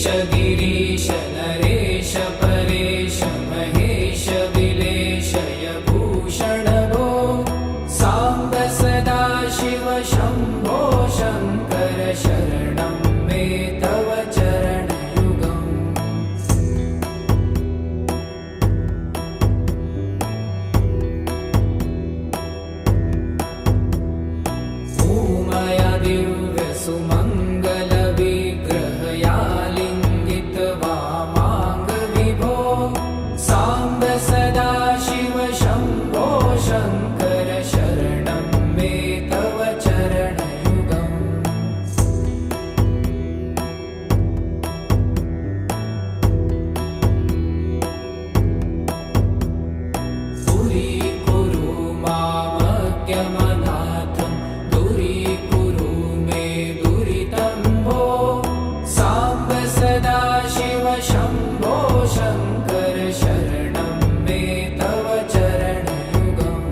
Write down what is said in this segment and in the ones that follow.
गिरीश नरेश परेश महेश विलेशय भूषण भो साम्ब सदा शिव शम्भो शङ्कर शरणं मे तव चरणयुगम् भूमया दिव्यसुमङ्गल साम्ब सदा शिव शम्भो शङ्कर शरणं मे तव चरणयुगम् दूरीकुरु मामज्ञमनाथं दूरीकुरु मे दुरितं भो साम्ब सदा शिव शम्भो शङ्कर शरणं मे तव चरणयुगम्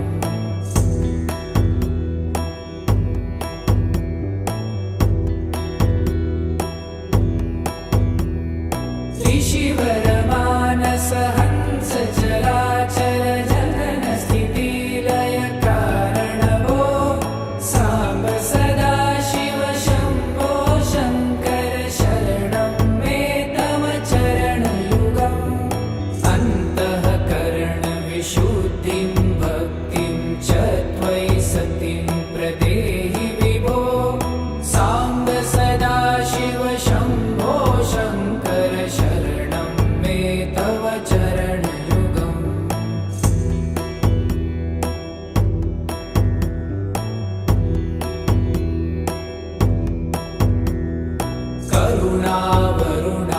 ऋषिवरमानस हंस चराचर जगन स्थितिलय कारण भो साम्ब सदा शिव शम्भो शङ्कर शरणं मे तव चरणयुगम् शुद्धिं भक्तिं च त्वयि सतिं प्रदेहि विभो साम्ब सदा शिव शम्भो शङ्कर शरणं मे तव चरणयुगम्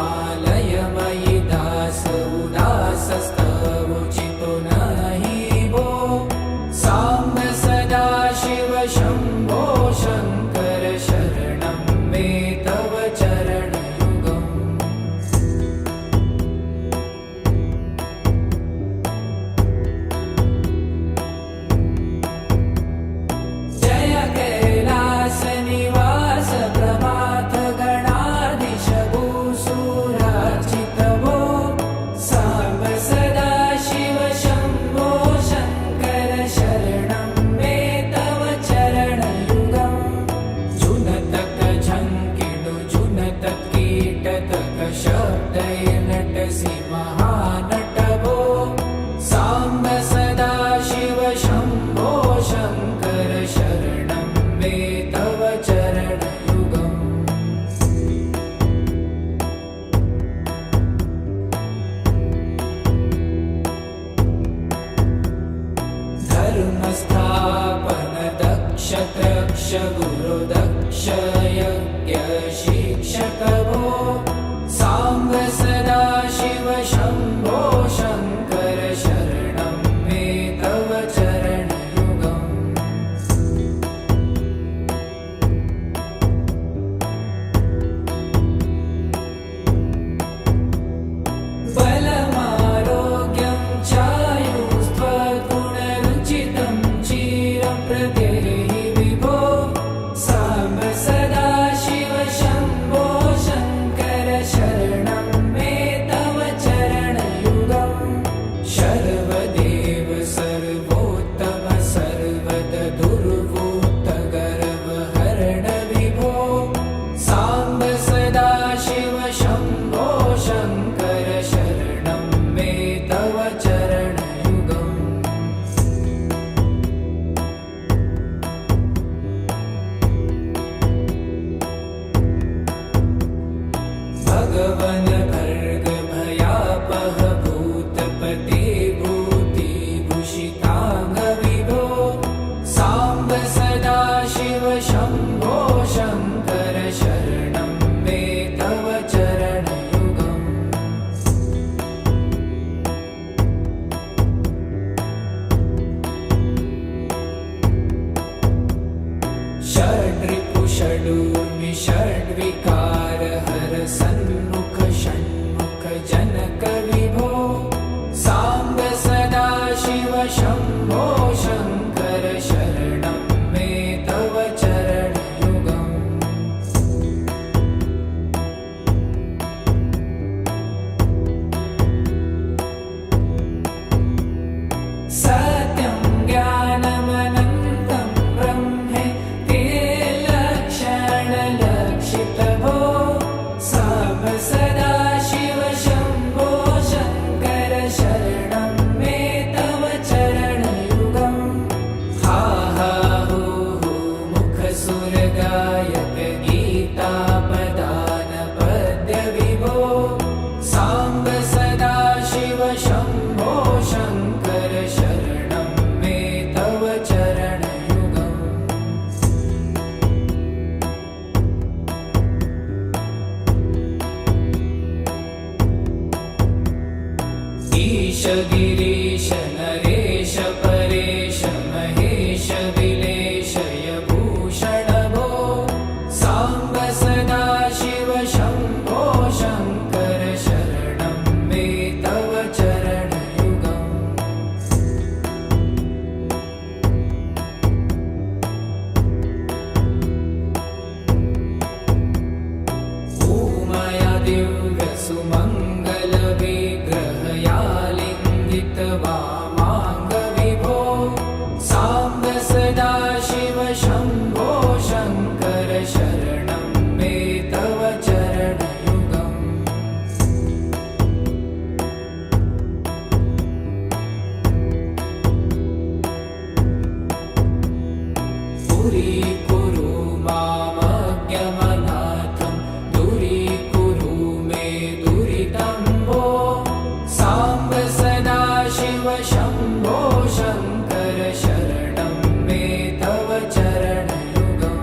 करुणावरुणालयमयि दास उदासस्तवोचितो नहि भो साम्ब सदा शिव शम्भो शङ्कर शरणं मे तव चरणयुगम् जय कैलास निवास प्रभात गणाधीश भूसुरार्चित भो साम्ब सदा शिव शम्भो शङ्कर शरणं मे तव चरणयुगम् जुनतक झङ्किणु जुनतक कीटतक शब्दैर्नटसि महानट भो साम्ब सदा शिव शम्भो शङ्कर शरणं मे तव चरणयुगम् धर्मस्थापन दक्ष त्रक्ष गुरुदक्ष यज्ञ शिक्षक भो साम्ब सदा शिव शम्भो शङ्कर शरणं मे तव चरणयुगम् बलमारोग्यं चायुस्त्वगुणरुचितं चिरं प्रदेहि विभो साम्ब सदा शिव शम्भो शङ्कर शरणं मे तव चरणयुगम् शर्वदेव सर्वोत्तम सर्वद दुर्वूत गर्वहरण विभो साम्ब सदा शिव शम्भो शङ्कर शरणं मे तव चरणयुगम् भगवन् भर्ग भयापह भूतपते भूतिभूषिताङ्ग विभो साम्ब सदा शिव शम्भो शङ्कर शरणं मे तव चरणयुगम् षड्रिपु षडूर्मि षड्विकार हर सन्मुख षण्मुख जनक विभो साम्ब सदा शिव शम्भो शङ्कर शरणं मे तव चरणयुगम् सत्यं ज्ञानमनन्तं ब्रह्मेति लक्षणलक्षितभो साम्ब सदाशिव शम्भो शङ्कर शरणं मे तव चरणयुगम् हा हा हू हू मुखसुरगायक गीतापदान पद्यविभो साम्ब सदाशिव शम्भो शङ्कर शरणं मे तव चरणयुगम् ईश गिरीश नरेश परेश महेश विलेशय भूषण भो साम्ब सदाशिव शम्भो शङ्कर शरणं मे तव चरणयुगम् ऊमया दिव्यसुमङ्गलविग्रहया लिङ्गितवामाङ्गविभो साम्ब सदाशिव शम्भो शङ्कर शरणं मे तव चरणयुगम् पुरीकुरु मामज्ञमनाथं दूरीकुरु मे दुरितं भो साम्ब सदाशिव शम्भो शङ्कर शरणं मे तव चरणयुगम्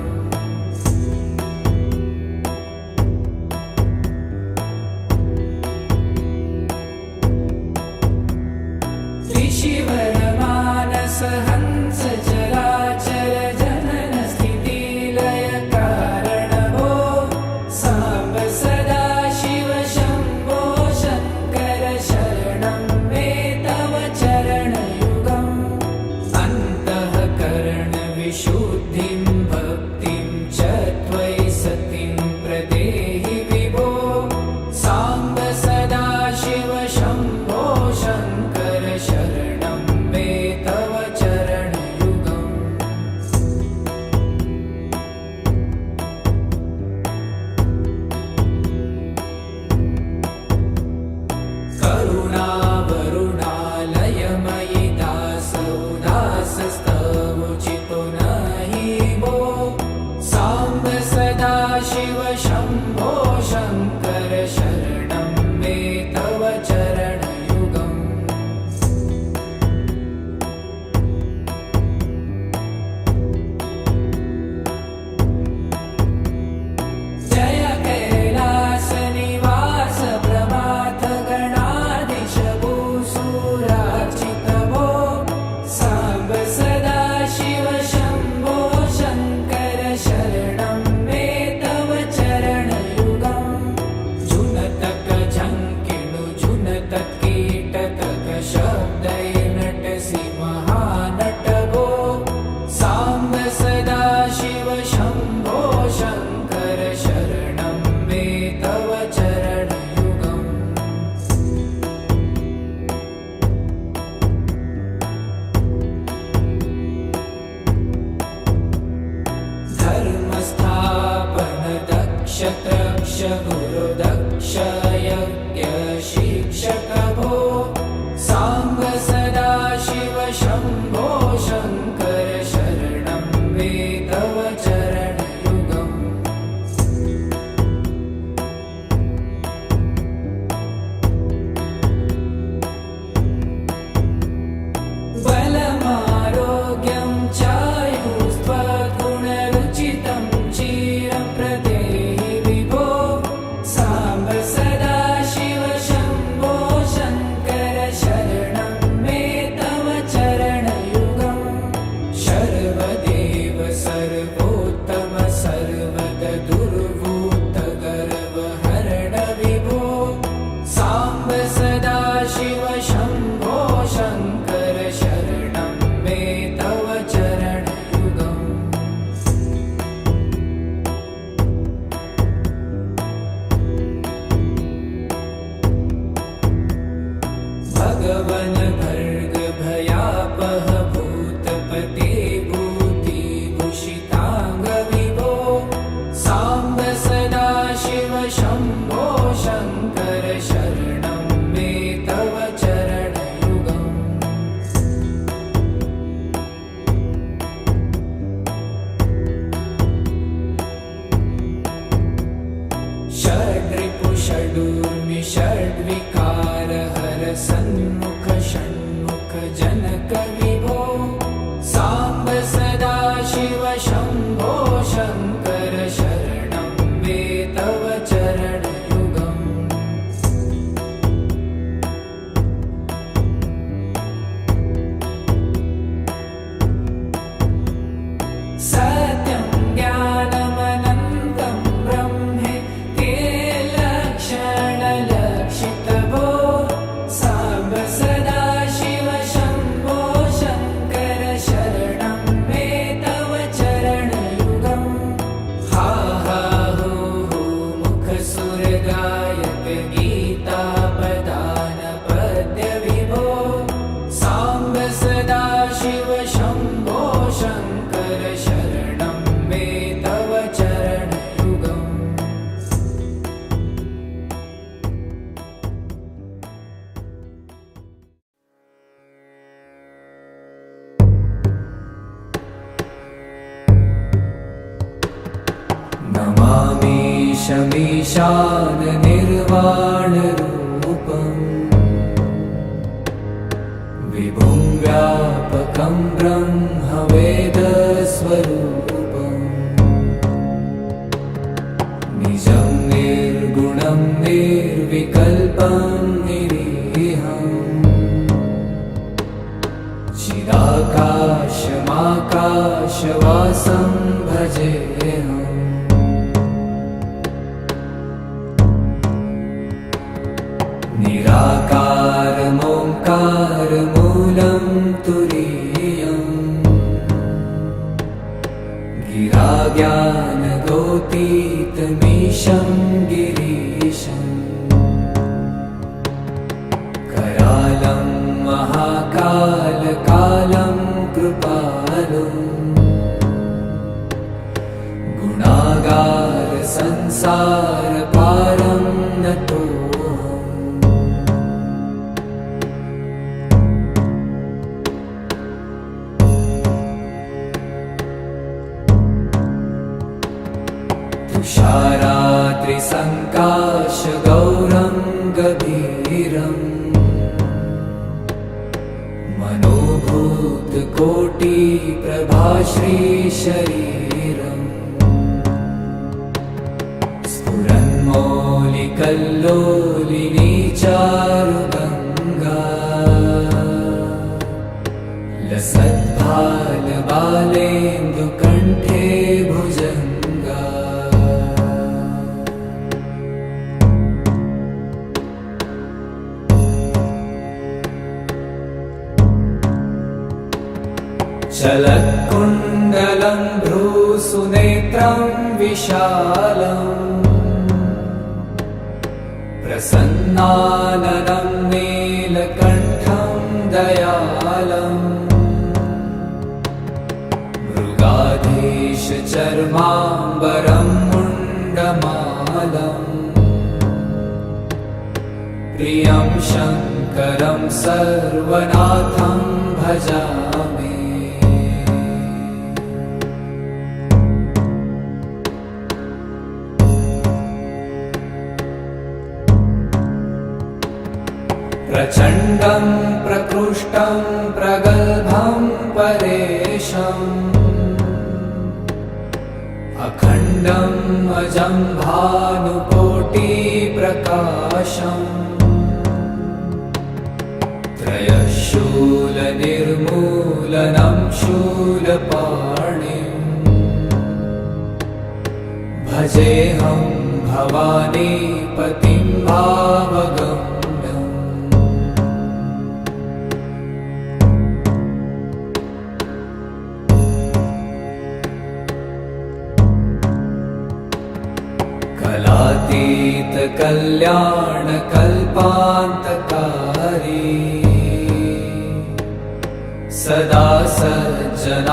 त्रिशिवरमानस हंस चराचर जनन स्थितिलय कारण भो साम्ब सदाशिव शम्भो शङ्कर शरणं मे तव चरणयुगम् अन्तःकरण विशुद्धिं भक्तिं च त्वयि सतिं प्रदेहि विभो साम्ब सदाशिव शम्भो शङ्कर शरणं मे तव चरणयुगम् करुणावरुणालयमयि दासोदासस्तवोचितो नहि भो साम्ब सदाशिव शम्भो शङ्कर शरणं मे तव चरणयुगम् जय कैलासनिवास प्रमाथ गणाधीश भूसुरार्चित भो साम्ब सदाशिव शम्भो शङ्कर शरणं मे तव चरणयुगम् जुनतक झङ्किणु जुनतक कीटतक शब्दैर्नटसि महानट भो साम्ब सदाशिव शम्भो शङ्कर शरणं मे तव चरणयुगम् धर्मस्थापन दक्ष त्रक्ष गुरुदक्ष यज्ञ शिक्षक भो साम्ब सदाशिव शम्भो शङ्कर शरणं मे तव चरणयुगम् बलमारोग्यं चायुस्त्वगुणरुचितं चिरं प्रदेहि विभो साम्ब सदाशिव शम्भो शङ्कर शरणं मे तव चरणयुगम् ईशमीशाननिर्वाणरूपम् विभुं व्यापकं ब्रह्मवेदस्वरूपम् निजं निर्गुणं निर्विकल्पं निरीहम् चिदाकाशमाकाशवासं भजेऽहम् निराकारमोङ्कारमूलं तुरीयम् गिराज्ञानगोतीतमीशं गिरीशम् करालं महाकालकालं कृपालुम् गुणागारसंसारपारं नतोऽहम् तुषारात्रिसङ्काशगौरं गभीरम् मनोभूतकोटिप्रभाश्रीशरीरम् स्फुरन्मौलिकल्लोलिनी चारुगङ्गा लसद्भालबालेन्दुकण्ठे भुजङ्गा चलत्कुण्डलं भ्रूसुनेत्रं विशालम् प्रसन्नाननं नीलकण्ठं दयालम् मृगाधीशचर्माम्बरं मुण्डमालम् प्रियं शङ्करं सर्वनाथं भजामि प्रचण्डं प्रकृष्टं प्रगल्भं परेशम् अखण्डम् अजं भानुकोटिप्रकाशम् त्रयशूलनिर्मूलनं शूलपाणिम् भजेऽहं भवानीपतिं भावगम् कलातीतकल्याणकल्पान्तकारी सदा सज्जनानन्ददाता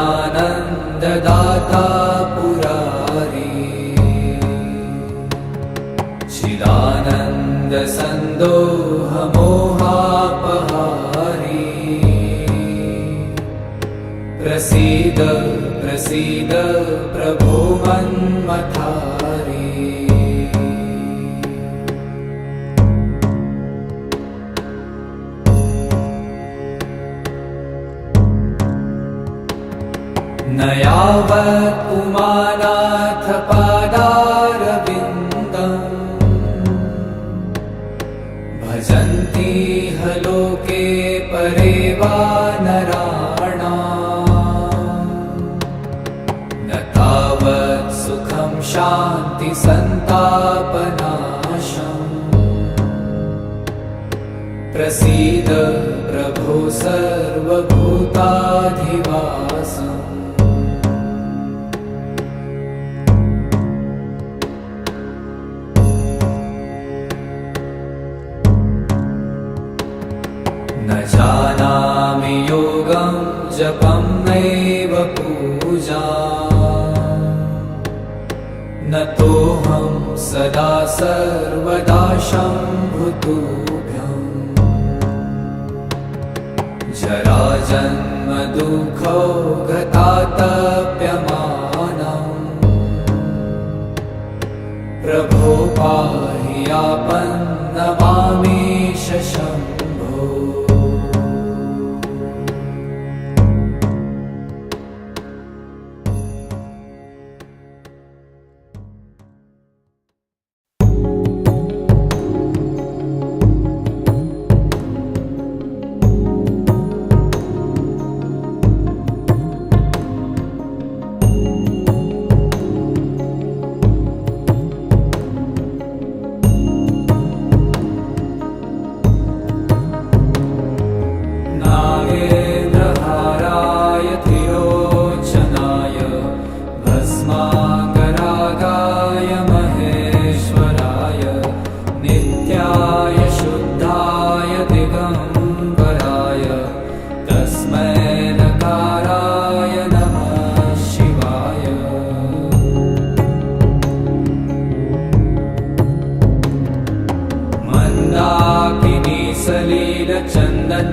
पुरारी चिदानन्दसन्दोहमोहापहारी प्रसीद प्रसीद प्रभो मन्मथारी न यावत् पुमानाथ पादारविन्दम् भजन्ति ह लोके परे वा नराणाम् न तावत् सुखं शान्तिसन्तापनाशम् प्रसीद प्रभो सर्वभूताधिवासम् न जानामि योगं जपं नैव पूजा न तोऽहं सदा सर्वदा शम्भुतुभ्यम् जराजन्म दुःखौ गतातप्यमानम् प्रभो नमामीश शम्भो।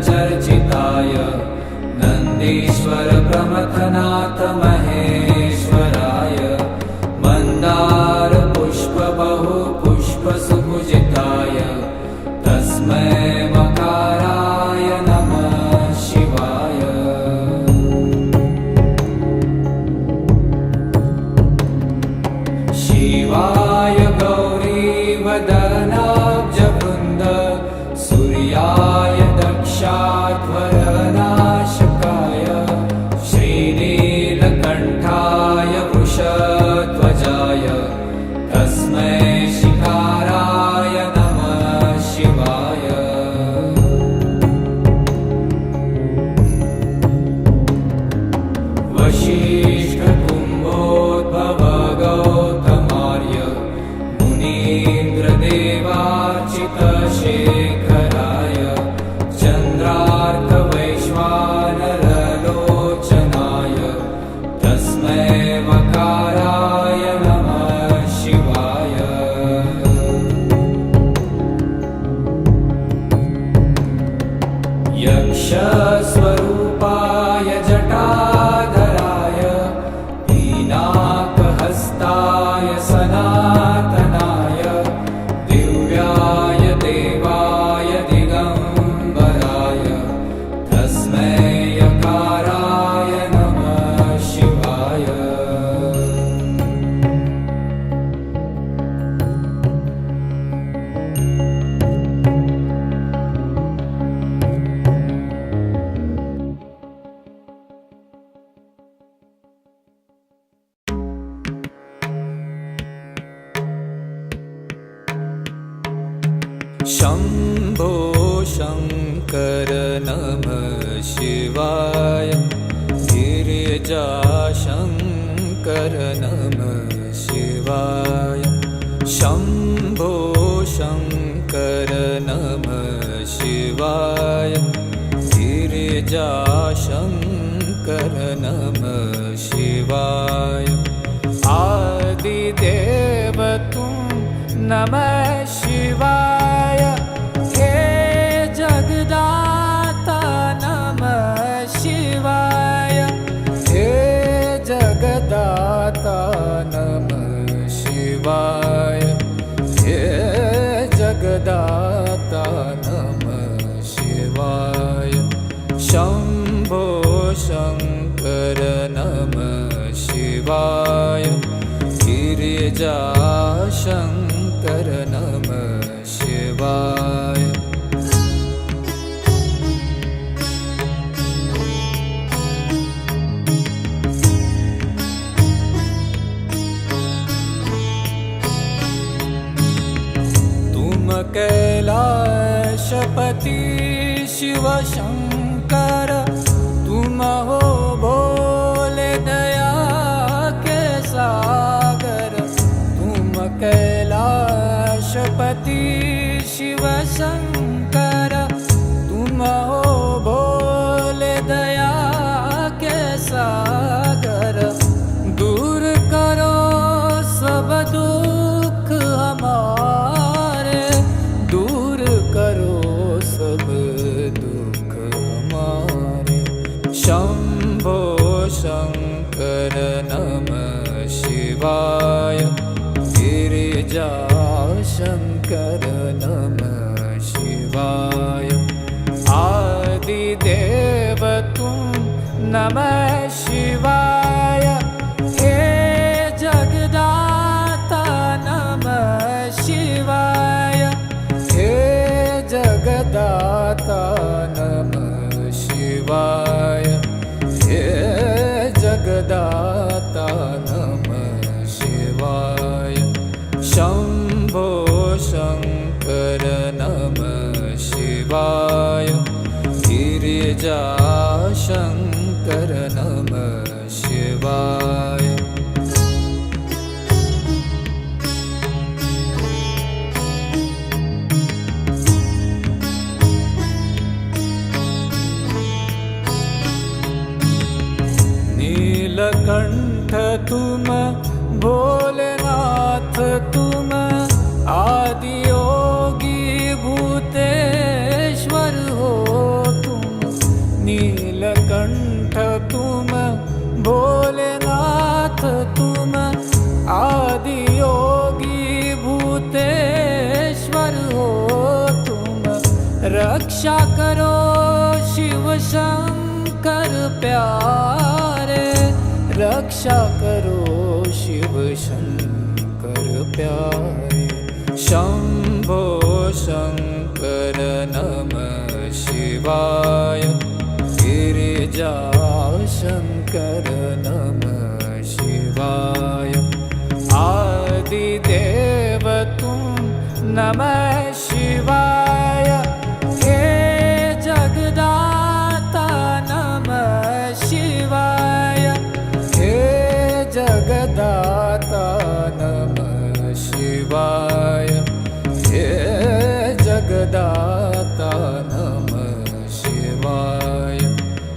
चर्चिताय नन्दीश्वर प्रमथनाथ महेश्वराय मन्दार पुष्प बहु पुष्प सुपूजिताय तस्मै मकाराय नमः शिवाय। शिवाय गौरीवदनाब्जवृन्द सूर्याय दक्षाध्वरनाशकाय श्रीनीलकण्ठाय वृषध्वजाय तस्मै शिकाराय नमः शिवाय। वसिष्ठकुम्भोद्भव गौतमार्य मुनीन्द्रदेवार्चितशेखराय चन्द्रार्कवैश्वानरलोचनाय तस्मै मकाराय नमः शिवाय। यक्षस्वरूपाय जटाधराय पीनाकहस्ताय सनातनाय दिव्याय देवाय दिगम्बराय तस्मै यकाराय नमः शिवाय। शम्भो शङ्कर नमः शिवाय। गिरिजाशङ्कर नमः शिवाय। शम्भो शङ्कर नमः शिवाय। गिरिजाशङ्कर नमः शिवाय। आदिदेव तुम नमः शिवाय। हे जगदाता नमः शिवाय। हे जगदाता नमः शिवाय। हे जगदाता नमः शिवाय। शम्भो शङ्कर नमः शिवाय। गिरिजाशङ्कर नमः शिवाय। तुम कैलाशपति शिव शंकर तुम हो भोले दया के सागर। तुम कैलाशपति शिव शंकर तुम हो भोले दया के सागर। दूर करो सब दुख हमारे। दूर करो सब दुख हमारे। शंभो शंकर नमः शिवाय। गिरिजाशंकर नमः शिवाय। हे जगदाता नमः शिवाय। हे जगदाता नमः शिवाय। हे जगदाता नमः शिवाय। शंभो शंकर नमः शिवाय। गिरिजा शंकर नमः शिवाय। नीलकंठ तुम भोलेनाथ तुम आदि योगी भूतेश्वर हो तुम। नीलकंठ तुम भोलेनाथ तुम आदि योगी भूतेश्वर हो तुम। रक्षा करो शिव शंकर प्यारे। रक्षा करो शिव शंकर प्यारे। शंभो शंकर नमः शिवाय। गिरिजा शंकर नमः शिवाय। आदिदेव तुम नमः शिवाय। हे जगदाता नमः शिवाय। हे जगदाता नमः शिवाय। हे जगदाता नमः शिवाय।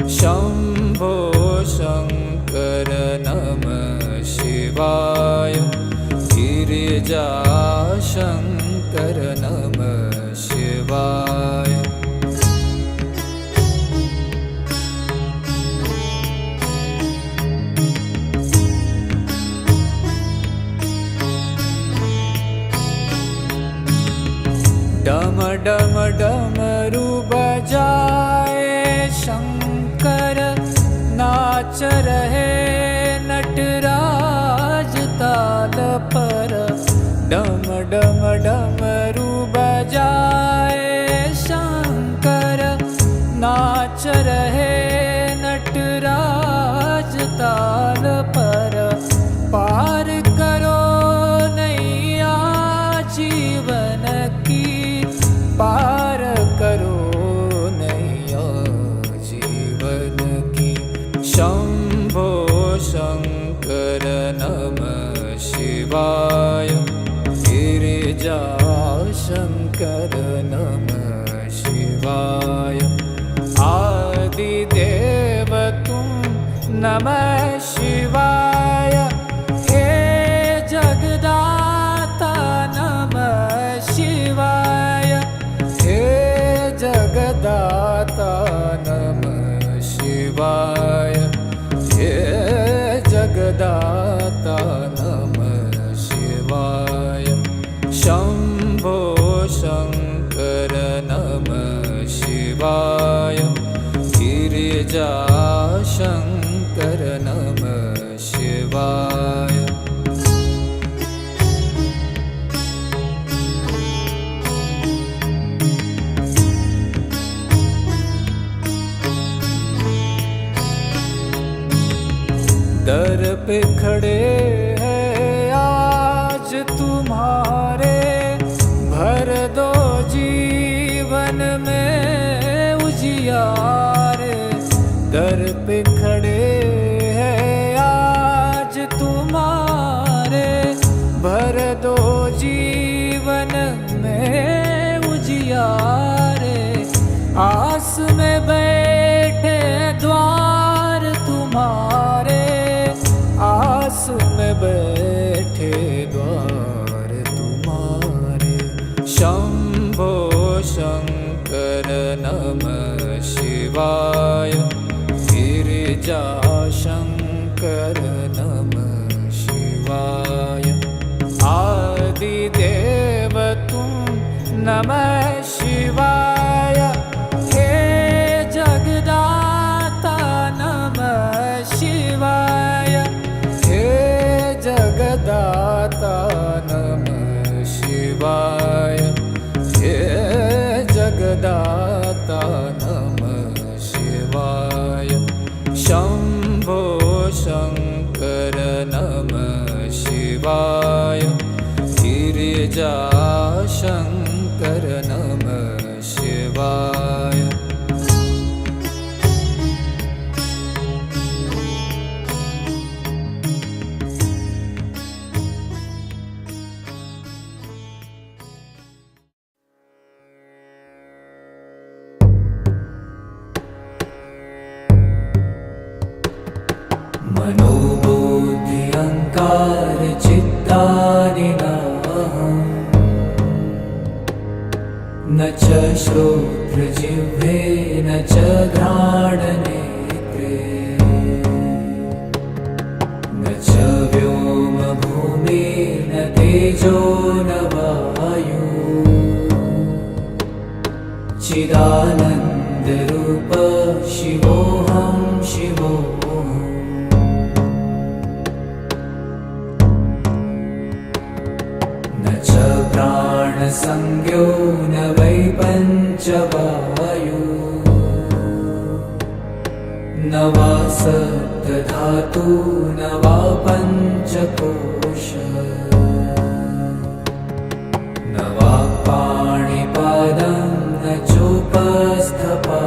शंभो शंकर नमः शिवाय। गिरिजा शंकर नमः शिवाय। डम डम डमरू बजाए शंकर। नाच रहे नटराज ताल पर। डम डम डमरू बजाए शंकर। नाच रहे नटराज ताल पर। पार करो नैया जीवन की। पार करो नैया जीवन की। शंभो शंकर नमः शिवाय। गिरिजा शंकर नमः शिवाय। आदिदेव तुम नमः शिवाय। हे जगदाता नमः शिवाय। हे जगदाता नमः शिवाय। हे जगदाता नमः शिवाय। शंभो शंकर नमः शिवाय। गिरिजा शंकर नमः शिवाय। दर पे खड़े हैं आज तुम्हारे। भर दो जीवन में उजियारे। दर पे खड़े हैं आज तुम्हारे। भर दो जीवन में उजियारे। आस में बैठे द्वार तुम्हारे। आस में बैठे द्वार तुम्हारे। शंभो शंकर नमः शिवाय। गिरिजा शंकर नमः शिवाय। आदिदेव तुम नमः शिवाय। हे जगदाता नमः शिवाय गिरिजाशङ्कर नमः शिवाय। मनोबुद्धि अहंकार चित्तानि नाहम्, न च श्रोत्रजिह्वे न च घ्राणनेत्रे, न च व्योमभूमिर्न तेजो न वायु, चिदानन्दरूप शिवोऽहं शिवोऽहम्। न च प्राणसंज्ञो न वै पञ्चवायु, न वा सप्तधातु न वा पञ्चकोश, न वा पाणिपादं न चोपस्थपायु,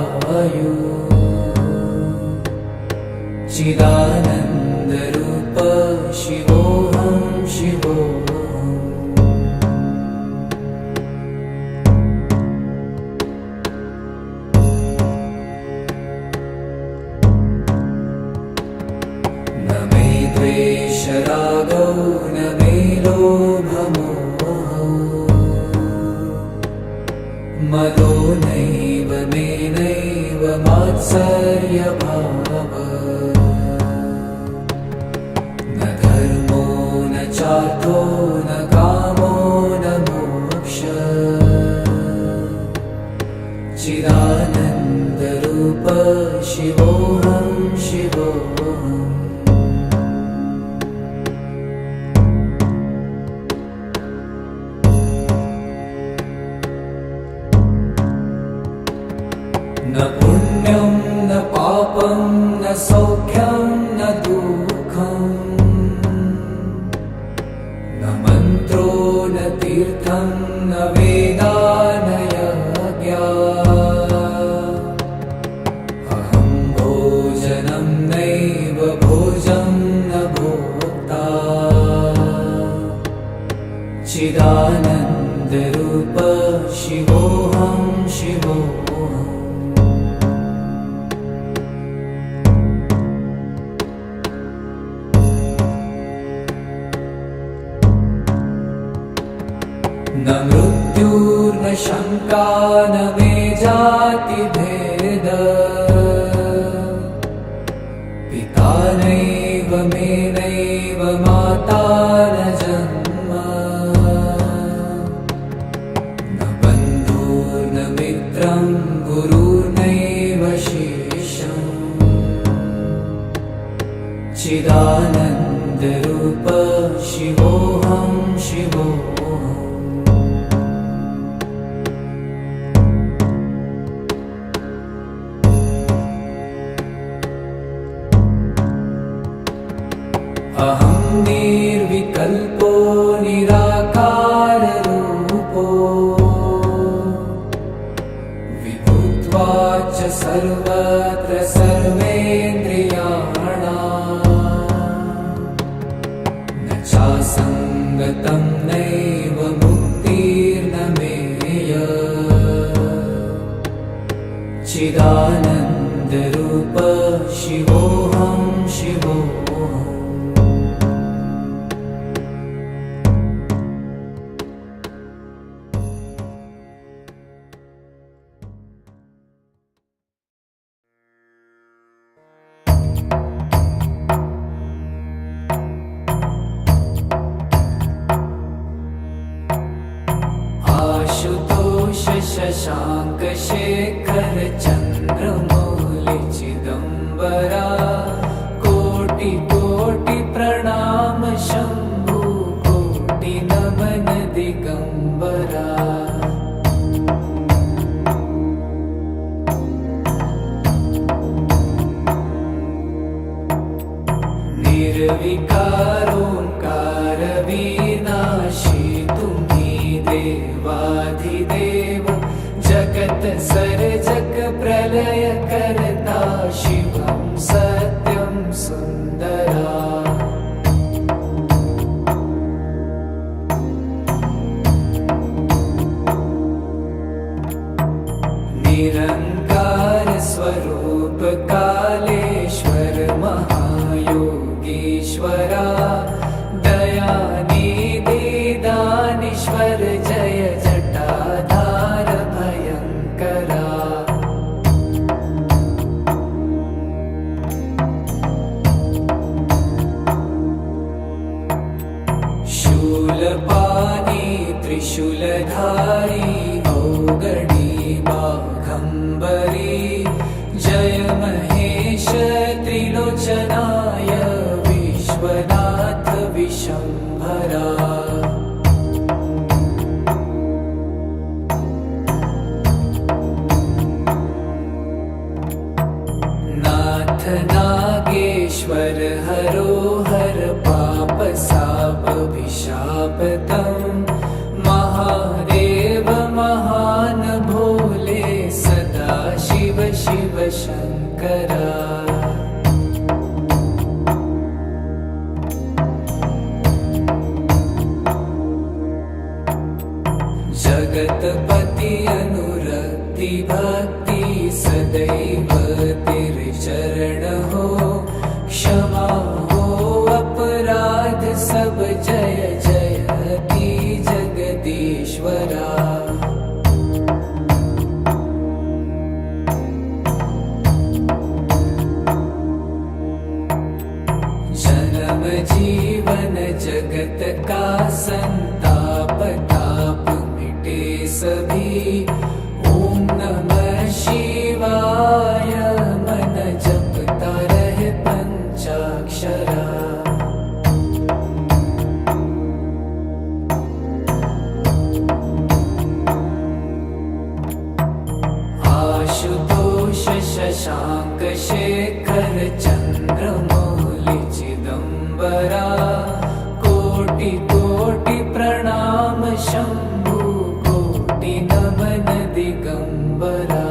चिदानन्दरूप शिवोऽहं शिवोऽहम्। न मे द्वेषरागौ न मे लोभमोहौ, मदो नैव मे नैव मात्सर्यभावः, न धर्मो न चार्थो न कामो न मोक्षः, चिदानन्दरूप शिवोऽहं शिवोऽहम्। न पुण्यं न पापं न सौख्यं न दुःखं, न मन्त्रो न तीर्थं न वेदा न यज्ञा, अहं भोजनं नैव भोजं न भोक्ता, चिदानन्दरूप शिवोऽहं शिवोऽहम्। न मृत्युर्न शङ्का न मे जातिभेद, पिता नैव मे नैव माता न जन्म, न बन्धुर्न मित्रं गुरुर्नैव शिष्यम्, चिदानन्दरूप शिवोऽहं शिवोऽहम्। अहं निर्विकल्पो निराकाररूपो, विभुत्वाच्च सर्वत्र सर्वेन्द्रियाणाम्, न चासङ्गतं नैव मुक्तिर्न मेय, चिदानन्दरूप शिवोऽहं शिवोऽहम्। निर्विकारोंकार विनाशी तुम्ही देवाधिदेव जगत सर्जक प्रलय करता शिवं सत्यं सुंदरा निरंकार स्वरूप कालेश्वर महायोगीश्वरा दयानिधि दानीश्वर जय जटाधार भयंकरा शूलपाणी त्रिशूलधारी औगडी बाघंबरी जय महेश त्रिलोचनाय विश्वनाथ विशंभरा नाथ नागेश्वर हरोहर पाप साप विशापतम महादेव महान भोले सदा शिव शिव शंकरा जगतपति अनुरक्ति भक्ति सदैव तेरे चरण हो क्षमा हो अपराध सब जय जयति जगदीश्वरा जन्म जीवन जगत का संताप ताप मिटे सभी ओम नमः शिवाय मन जपता रहे पंचाक्षरा आशुतोष शशांक शेखर चंद्रमौलि चिदंबरा कोटि कोटि प्रणाम शंभु कोटि नमन दिगंबरा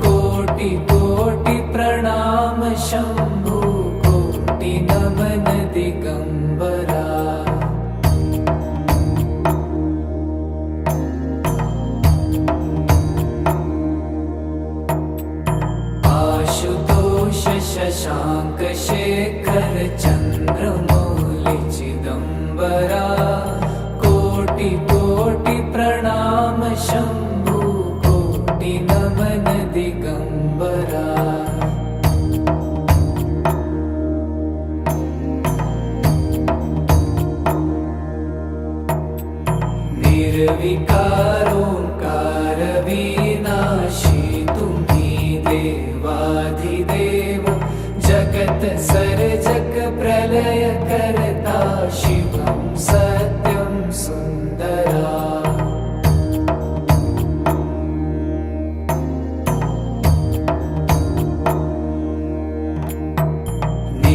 कोटि कोटि प्रणाम शंभु कोटि नमन दिगंबरा आशुतोष शशांक शेखर चंद्रमौलि चिदंबरा कोटि कोटि प्रणाम शंभु कोटि नमन दिगंबरा निर्विकारोंकार विनाशी तुम्ही देवाधिदेव जगत सर्जक प्रलय करता शिवं सत्यं सुंदरा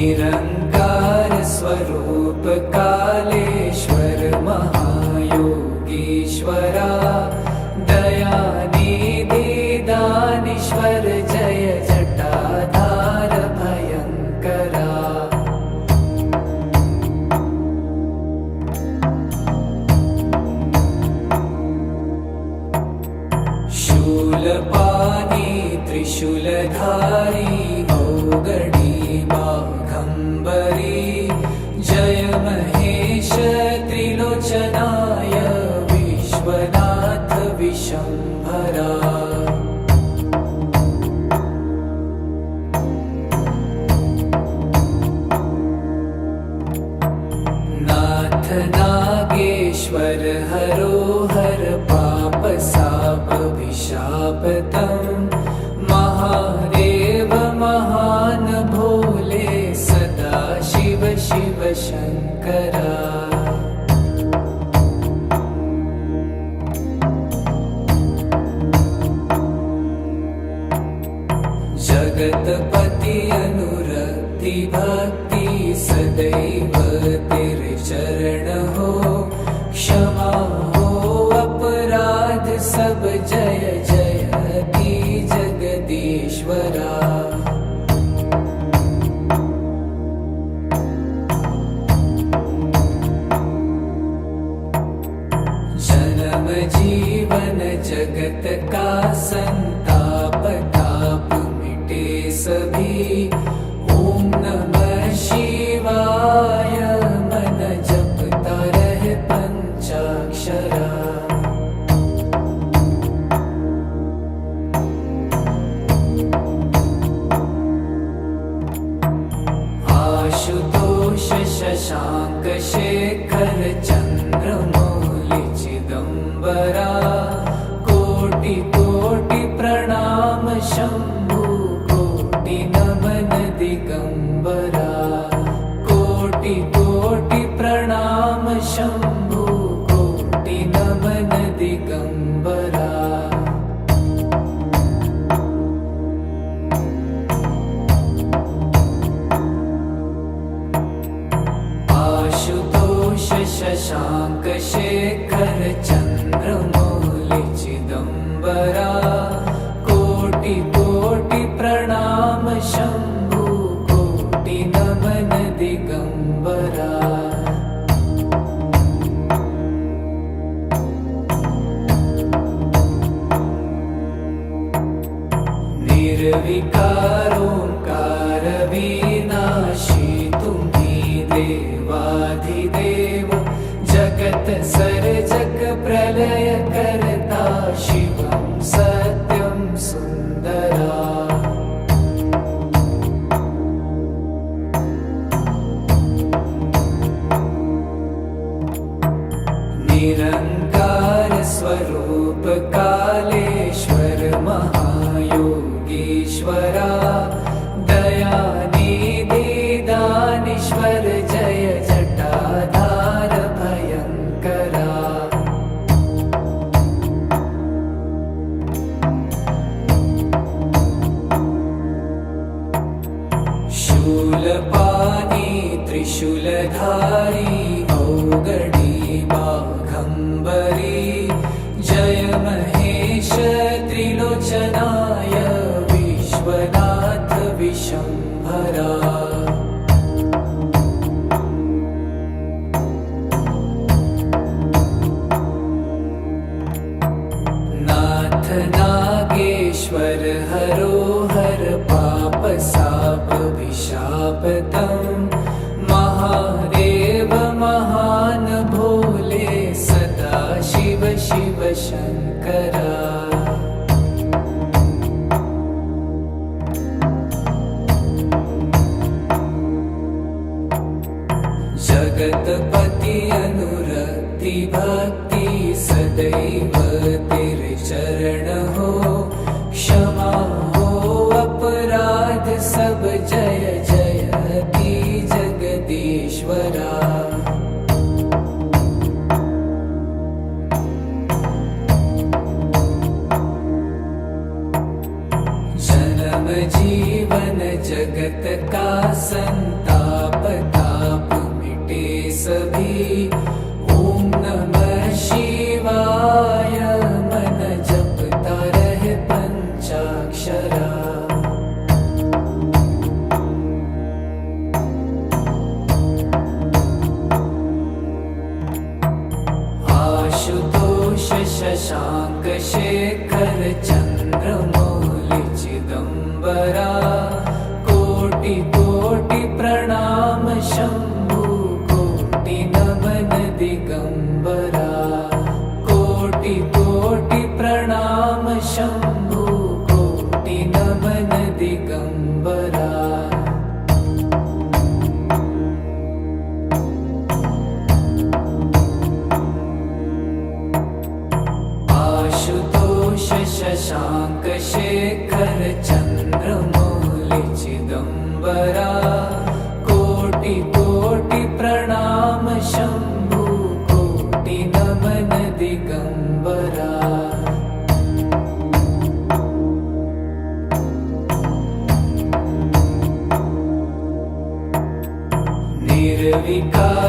निरंकार स्वरूप कालेश्वर महायोगीश्वरा दयानिधि दानीश्वर जय जटाधार भयंकरा शूलपाणी त्रिशूलधारी औगडी बाघंबरी जय महेश त्रिलोचनाय विश्वनाथ विशंभरा नाथ नागेश्वर हरोहर पाप साप विशापतम महादेव महान भोले सदा शिव शिव शंकरा जगतपति अनुरक्ति भक्ति सदैव तेरे चरण हो, क्षमा हो अपराध सब, जय जयति जगदीश्वरा। जन्म जीवन जगत का संताप ताप मिटे सभी, ओम नमः शिवाय मन जपता रहे पंचाक्षरा। आशुतोष शशांक शेखर चंद्रमौलि चिदंबरा, कोटि कोटि प्रणाम शंभु कोटि नमन दिगंबरा। कोटि कोटि प्रणाम शंभु कोटि नमन दिगंबरा। आशुतोष शशांक शेखर चंद्रमौलि चिदंबरा, कोटि कोटि प्रणाम शंभु कोटि नमन दिगंबरा। निर्विकारोंकार विनाशी तुम्ही देवाधिदेव, जगत सर्जक प्रलय करता शिवं सत्यं सुंदरा। निरंकार स्वरूप कालेश्वर महायोगीश्वरा, दयानिधि दानीश्वर जय जटाधार भयंकरा। शूलपाणी त्रिशूलधारी औगडी बाघंबरी, जय महेश त्रिलोचनाय विश्वनाथ विशंभरा। नाथ नागेश्वर हरो हर पाप साप विशापतम, महादेव महान भोले सदा शिव शिव शंकरा। जगतपति अनुरक्ति भक्ति सदैव तेरे चरण हो, क्षमा हो अपराध सब, जय जयति जगदीश्वरा। जन्म जीवन जगत का संताप ताप मिटे सभी, ओम नमः शिवाय मन जपता रहे पंचाक्षरा। आशुतोष शशांक शेखर चंद्रमौलि चिदंबरा, कोटि कोटि प्रणाम शंभु कोटि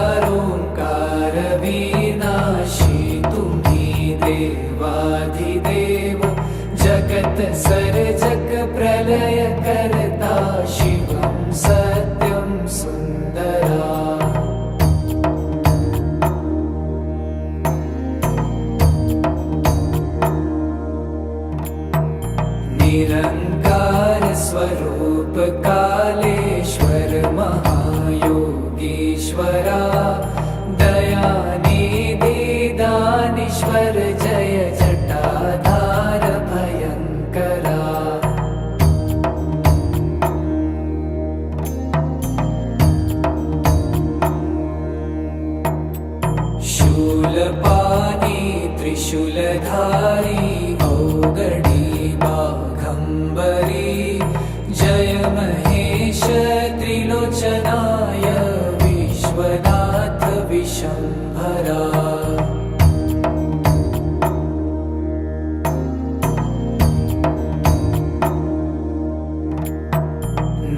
निर्विकारोंकार विनाशी तुम्ही देवाधिदेव जगत सर्जक प्रलय करता शिवं सत्यं सुंदरा निरंकार स्वरूप कालेश्वर महायोगीश्वरा दयानिधि दानीश्वर जय जटाधार भयंकरा शूलपाणी त्रिशूलधारी औगडी बाघंबरी जय महेश त्रिलोचनाय विश्वनाथ विशंभरा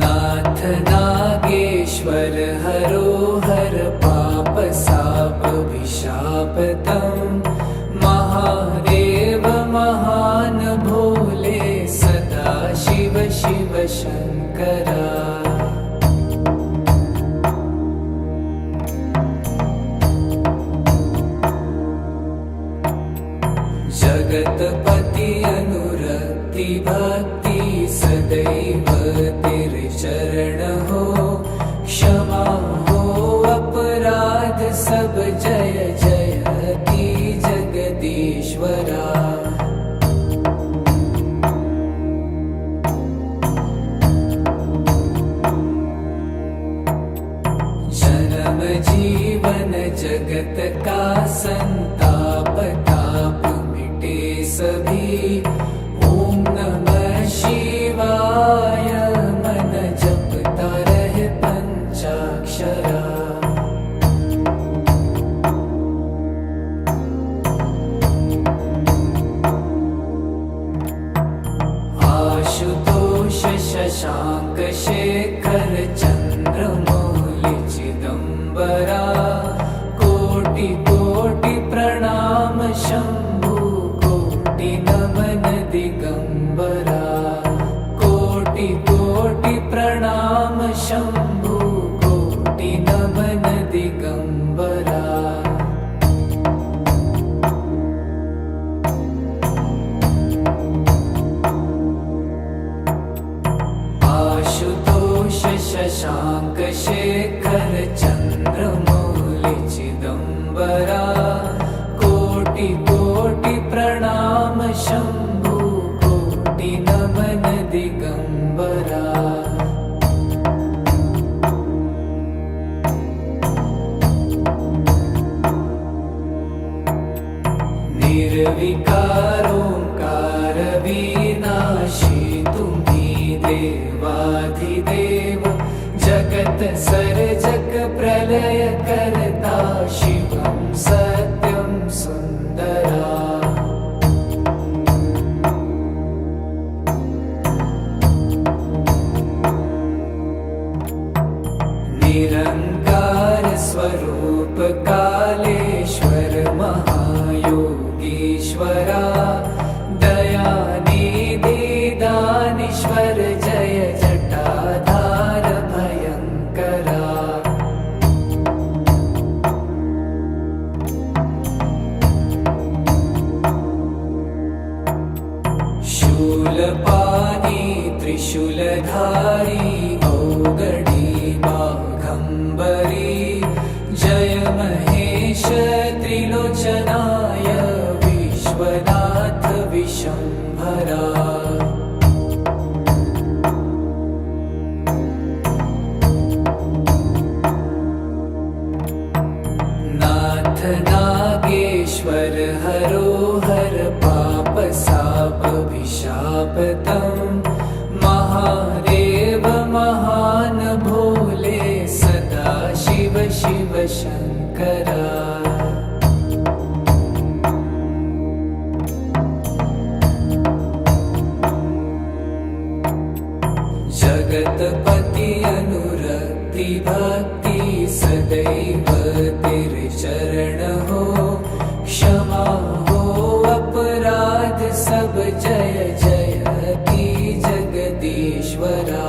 नाथ नागेश्वर हरोहर पाप साप विशापतम महादेव महान भोले सदा शिव शिव शंकरा जगतपति अनुरक्ति भक्ति सदैव तेरे चरण हो क्षमा हो अपराध सब जय जयति जगदीश्वरा जन्म जीवन जगत का संताप ताप मिटे सभी ओम नमः शिवाय मन जपता रहे पंचाक्षरा आशुतोष शशांक शेखर चंद्रमौलि चिदंबरा कोटि कोटि प्रणाम शंभु कोटि नमन दिगंबरा कोटि कोटि प्रणाम शंभु कोटि नमन दिगंबरा आशुतोष शशांक शेखर चंद्रमौलि चिदंबरा कोटि कोटि प्रणाम शंभु कोटि नमन दिगंबरा निर्विकारोंकार विनाशी तुम्ही देवाधिदेव जगत सर्जक प्रलय करता शिवं सत्यं सुंदरा निरंकार स्वरूप कालेश्वर महायोगीश्वरा दयानिधि दानीश्वर जय जटाधार भयंकरा शूलपाणी त्रिशूलधारी औगडी बाघंबरी जय महेश त्रिलोचनाय विश्वनाथ विशंभरा नाथ नागेश्वर हरोहर पाप साप विशापतम महादेव महान भोले सदा शिव शिव शंकरा जगतपति अनुरक्ति भक्ति सदैव तेरे चरण हो, क्षमा हो अपराध सब, जय जय की जगदीश्वरा।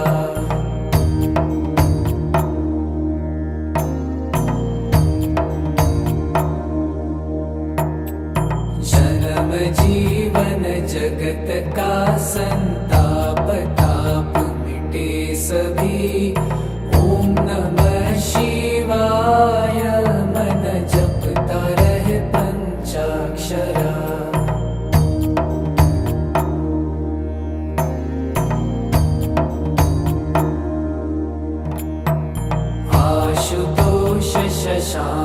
जन्म जीवन जगत का संताप ताप मिटे सभी, ओम नमः शिवाय मन जपता रहे पंचाक्षरा। आशुतोष शशांक